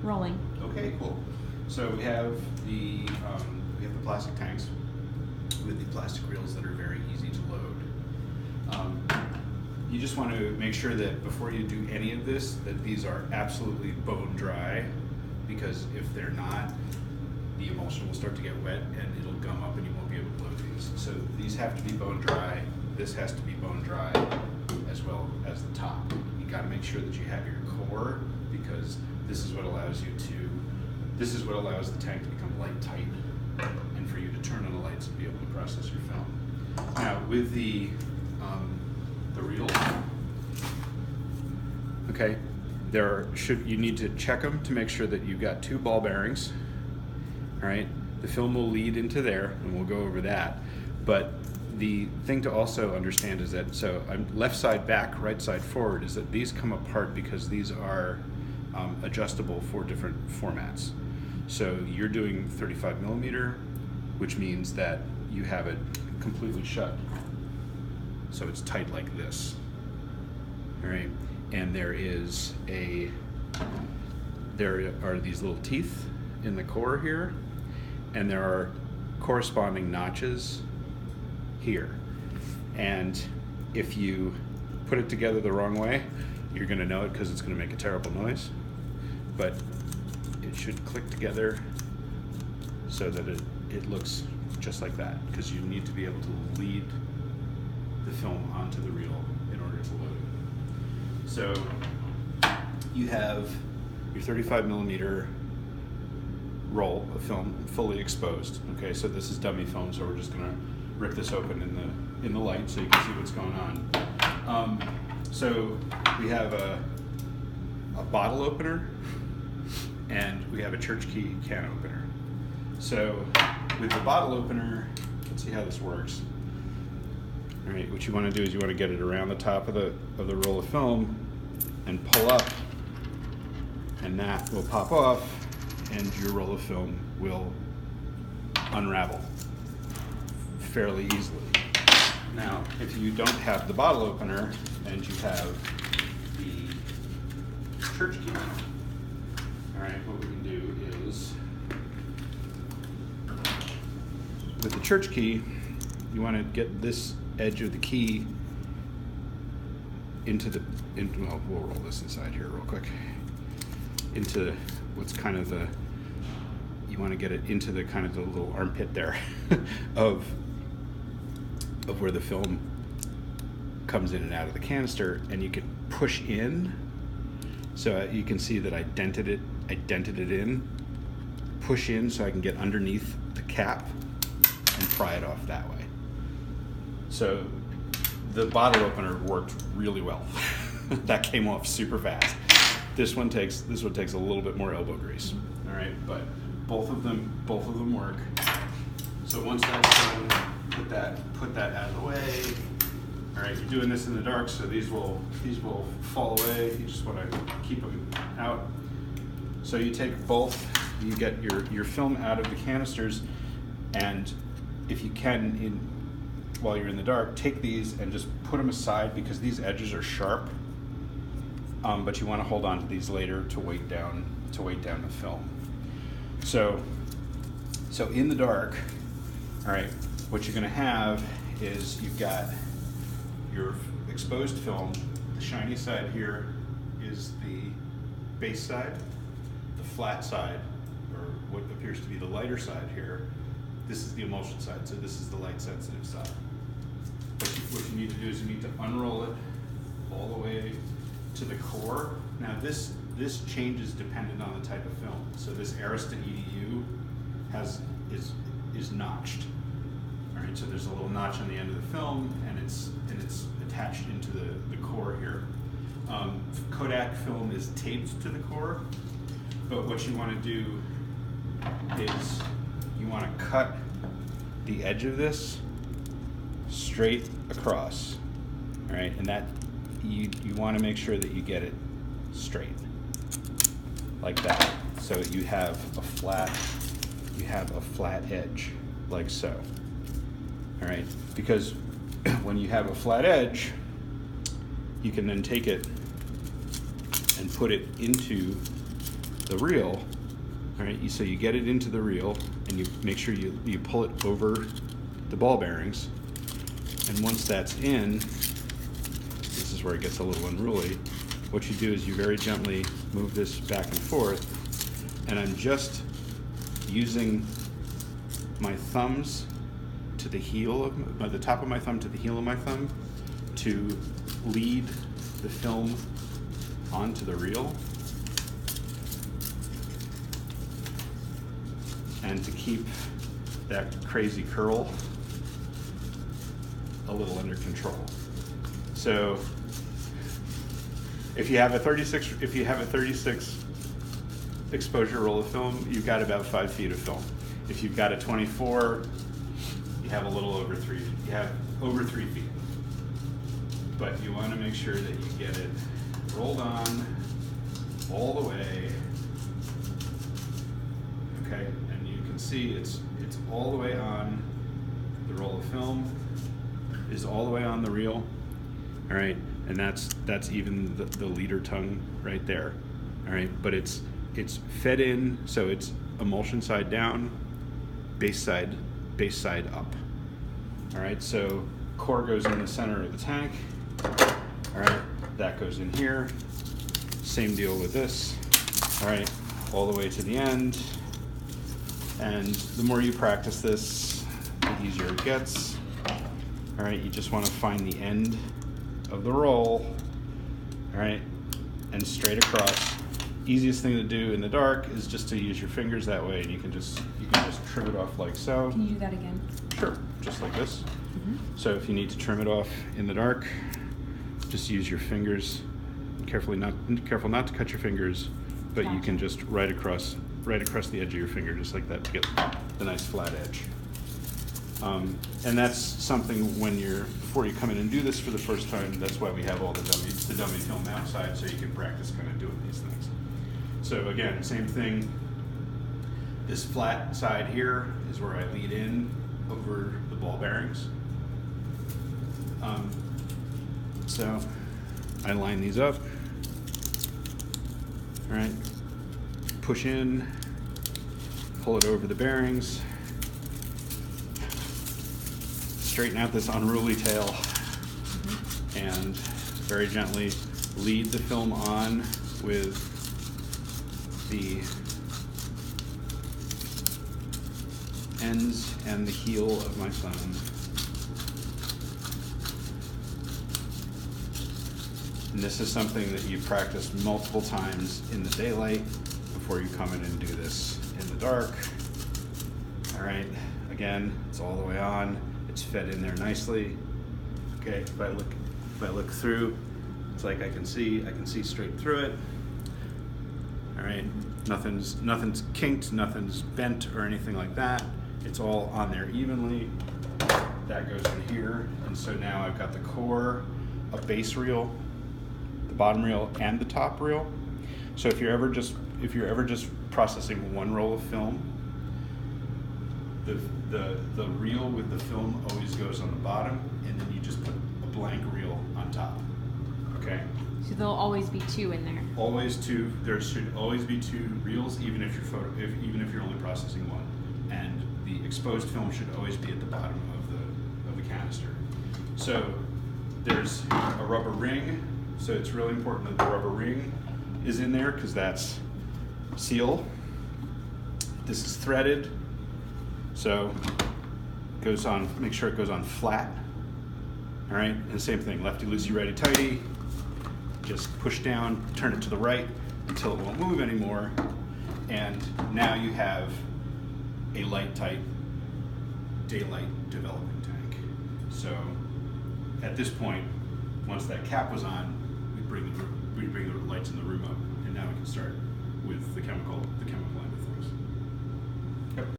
Rolling. Okay, cool. So we have the plastic tanks with the plastic reels that are very easy to load. You just want to make sure that before you do any of this, that these are absolutely bone dry, because if they're not, the emulsion will start to get wet and it'll gum up and you won't be able to load these. So these have to be bone dry. This has to be bone dry as well as the top. You got to make sure that you have your core, because this is what allows the tank to become light tight and for you to turn on the lights and be able to process your film. Now with the reels, okay, you need to check them to make sure that you've got 2 ball bearings. All right, the film will lead into there, and we'll go over that. But the thing to also understand is that, so I'm left side back, right side forward, is that these come apart because these are adjustable for different formats. So you're doing 35 millimeter, which means that you have it completely shut. So it's tight like this. All right, and there are these little teeth in the core here, and there are corresponding notches here. And if you put it together the wrong way, you're going to know it because it's going to make a terrible noise. But it should click together so that it looks just like that, because you need to be able to lead the film onto the reel in order to load it. So you have your 35 millimeter roll of film fully exposed. Okay, so this is dummy film, so we're just gonna rip this open in the light so you can see what's going on. So we have a bottle opener and we have a church key can opener. So with the bottle opener, let's see how this works. All right, what you want to do is you want to get it around the top of the roll of film and pull up, and that will pop off and your roll of film will unravel fairly easily. Now, if you don't have the bottle opener and you have the church key, all right, what we can do is, with the church key, you want to get this edge of the key well, we'll roll this inside here real quick, into what's kind of you want to get it into the kind of the little armpit there of where the film comes in and out of the canister, and you can push in. So you can see that I dented it in. Push in so I can get underneath the cap and pry it off that way. So the bottle opener worked really well. That came off super fast. This one takes a little bit more elbow grease. All right, but both of them work. So once that's done, put that out of the way. All right, you're doing this in the dark, so these will fall away. You just want to keep them out. So you take both. You get your film out of the canisters, and if you can, while you're in the dark, take these and just put them aside, because these edges are sharp. But you want to hold on to these later to weight down the film. So in the dark, all right, what you're going to have is you've got your exposed film. The shiny side here is the base side. The flat side, or what appears to be the lighter side here, this is the emulsion side. So this is the light sensitive side. What you need to do is you need to unroll it all the way to the core. Now this changes dependent on the type of film. So this Arista EDU is notched. All right, so there's a little notch on the end of the film, and it's attached into the core here. Kodak film is taped to the core, but what you want to do is you want to cut the edge of this straight across. All right, and that you want to make sure that you get it straight like that, so you have a flat edge like so. All right, because when you have a flat edge, you can then take it and put it into the reel, all right, so you get it into the reel, and you make sure you pull it over the ball bearings. And once that's in, this is where it gets a little unruly. What you do is you very gently move this back and forth, and I'm just using my thumbs to the heel of the top of my thumb to the heel of my thumb to lead the film onto the reel, and to keep that crazy curl a little under control. So if you have a 36 exposure roll of film, you've got about 5 feet of film. If you've got a 24, you have a little over 3. You have over 3 feet. But you want to make sure that you get it rolled on all the way. Okay, and you can see it's all the way on. The roll of film is all the way on the reel. All right, and that's even the leader tongue right there. All right, but it's fed in, so it's emulsion side down, base side up. All right, so core goes in the center of the tank. All right, that goes in here. Same deal with this. All right, all the way to the end. And the more you practice this, the easier it gets. All right, you just want to find the end of the roll. All right, and straight across. Easiest thing to do in the dark is just to use your fingers that way, and you can just trim it off like so. Can you do that again? Sure, just like this. Mm-hmm. So if you need to trim it off in the dark, just use your fingers. Careful not to cut your fingers, but you can just right across the edge of your finger, just like that, to get the nice flat edge. And that's something before you come in and do this for the first time. That's why we have all the dummy film outside, so you can practice kind of doing these things. So again, same thing. This flat side here is where I lead in over the ball bearings. So I line these up. All right, push in, pull it over the bearings, straighten out this unruly tail, and very gently lead the film on with the ends and the heel of my thumb. And this is something that you practice multiple times in the daylight before you come in and do this in the dark. All right, again, it's all the way on. It's fed in there nicely. Okay, if I look through, it's like I can see straight through it. All right, nothing's kinked, nothing's bent or anything like that. It's all on there evenly. That goes in here, and so now I've got the core, a base reel, the bottom reel, and the top reel. So if you're ever just processing one roll of film, the reel with the film always goes on the bottom, and then you just put a blank reel on top. Okay. So there'll always be 2 in there. Always 2. There should always be 2 reels, even if you're only processing one. And the exposed film should always be at the bottom of the canister. So there's a rubber ring. So it's really important that the rubber ring is in there, because that's seal. This is threaded. So it goes on. Make sure it goes on flat. All right. And same thing. Lefty loosey, righty tighty. Just push down, turn it to the right until it won't move anymore. And now you have a light, tight, daylight developing tank. So at this point, once that cap was on, we bring the lights in the room up, and now we can start with the chemical end of things.